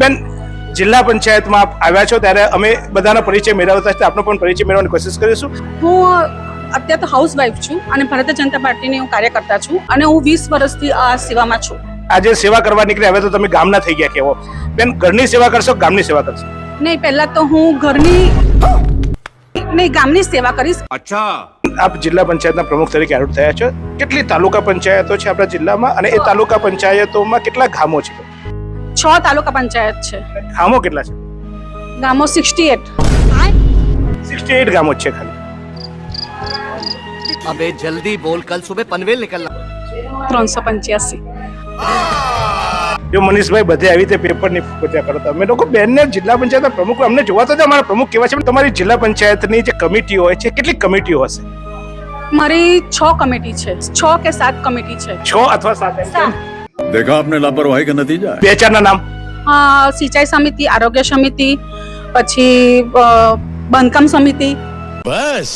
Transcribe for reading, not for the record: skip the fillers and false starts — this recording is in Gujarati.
બેન, જિલ્લા પંચાયતમાં આપ આવ્યા છો ત્યારે અમે બધાનો પરિચય મેળવતા છે, આપનો પણ પરિચય મેળવવાની કોશિશ કરીશું. હું અત્યારે તો હાઉસવાઈફ છું અને ભારતીય જનતા પાર્ટીની હું કાર્યકર્તા છું અને હું 20 વર્ષથી આ સેવામાં છું. આજે સેવા કરવા નીકળ્યા, હવે તો તમે ગામના થઈ ગયા કેવો? બેન, ઘરની સેવા કરશો ગામની સેવા કરશો? નહીં, પહેલા તો હું ગામની સેવા કરીશ. આપ જિલ્લા પંચાયતના પ્રમુખ તરીકે આરૂઢ થયા છો. કેટલી તાલુકા પંચાયતો છે આપણા જિલ્લામાં અને એ તાલુકા પંચાયતોમાં કેટલા ગામો છે? 6 તાલુકા પંચાયત છે. ગામો કેટલા છે? ગામો 68. 68 ગામો જ છે ખાલી. अबे जल्दी बोल, कल सुबह पनवेल निकलना. 385. જો મનીષભાઈ બધે આવી રીતે પેપરની પૂજા કરતા, અમે લોકો બેનને જિલ્લા પંચાયતના પ્રમુખ અમને જોવા તો અમારા પ્રમુખ કેવા છે, પણ તમારી જિલ્લા પંચાયતની જે કમિટીઓ હોય છે કેટલી કમિટીઓ હશે? મારી 6 કમિટી છે, 6 કે 7 કમિટી છે. 6 અથવા 7. देखा आपने लापरवाही का नतीजा. બે ચારના નામ? સિંચાઈ સમિતિ, આરોગ્ય સમિતિ, પછી બાંધકામ સમિતિ. बस